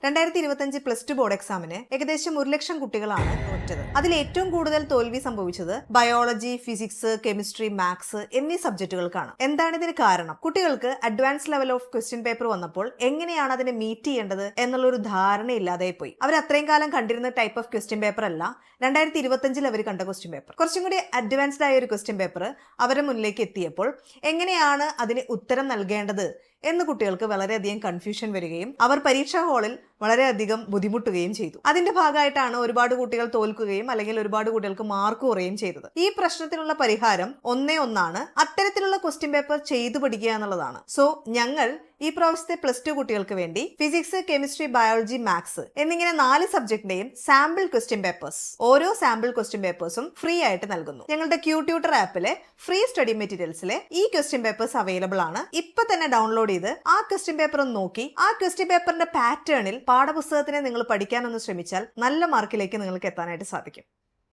2025 +2 board എക്സാമിന് ഏകദേശം 1,00,000 കുട്ടികളാണ് തോറ്റത്. അതിൽ ഏറ്റവും കൂടുതൽ തോൽവി സംഭവിച്ചത് ബയോളജി, ഫിസിക്സ്, കെമിസ്ട്രി, മാത്സ് എന്നീ സബ്ജക്റ്റുകൾക്കാണ്. എന്താണ് ഇതിന് കാരണം? കുട്ടികൾക്ക് advance level of question paper വന്നപ്പോൾ എങ്ങനെയാണ് അതിനെ മീറ്റ് ചെയ്യേണ്ടത് എന്നുള്ളൊരു ധാരണ ഇല്ലാതെ പോയി. അവർ അത്രയും കാലം കണ്ടിരുന്ന ടൈപ്പ് ഓഫ് ക്വസ്റ്റ്യൻ പേപ്പർ അല്ല 2025 അവർ കണ്ട ക്വസ്റ്റ്യൻ പേപ്പർ. കുറച്ചും കൂടി അഡ്വാൻസ്ഡ് ആയ ഒരു ക്വസ്റ്റ്യൻ പേപ്പർ അവരുടെ മുന്നിലേക്ക് എത്തിയപ്പോൾ എങ്ങനെയാണ് അതിന് ഉത്തരം നൽകേണ്ടത് എന്ന് കുട്ടികൾക്ക് വളരെയധികം കൺഫ്യൂഷൻ വരികയും അവർ പരീക്ഷാ ഹാളിൽ വളരെയധികം ബുദ്ധിമുട്ടുകയും ചെയ്തു. അതിന്റെ ഭാഗമായിട്ടാണ് ഒരുപാട് കുട്ടികൾ തോൽക്കുകയും അല്ലെങ്കിൽ ഒരുപാട് കുട്ടികൾക്ക് മാർക്ക് കുറയുകയും ചെയ്തത്. ഈ പ്രശ്നത്തിനുള്ള പരിഹാരം ഒന്നാണ് അത്തരത്തിലുള്ള ക്വസ്റ്റ്യൻ പേപ്പർ ചെയ്തു പഠിക്കുക എന്നുള്ളതാണ്. സോ ഞങ്ങൾ ഈ പ്രാവശ്യത്തെ +2 കുട്ടികൾക്ക് വേണ്ടി ഫിസിക്സ്, കെമിസ്ട്രി, ബയോളജി, മാത്സ് എന്നിങ്ങനെ 4 സബ്ജക്റ്റിന്റെയും സാമ്പിൾ ക്വസ്റ്റ്യൻ പേപ്പേഴ്സ്, ഓരോ സാമ്പിൾ ക്വസ്റ്റ്യൻ പേപ്പേഴ്സും ഫ്രീ ആയിട്ട് നൽകുന്നു. ഞങ്ങളുടെ Q-Tutor ആപ്പിലെ ഫ്രീ സ്റ്റഡി മെറ്റീരിയൽസിലെ ഈ ക്വസ്റ്റ്യൻ പേപ്പേഴ്സ് അവൈലബിൾ ആണ്. ഇപ്പൊ തന്നെ ഡൗൺലോഡ് ചെയ്ത് ആ ക്വസ്റ്റ്യൻ പേപ്പർ ഒന്ന് നോക്കി ആ ക്വസ്റ്റ്യൻ പേപ്പറിന്റെ പാറ്റേണിൽ പാഠപുസ്തകത്തിനെ നിങ്ങൾ പഠിക്കാനൊന്ന് ശ്രമിച്ചാൽ നല്ല മാർക്കിലേക്ക് നിങ്ങൾക്ക് എത്താനായിട്ട് സാധിക്കും.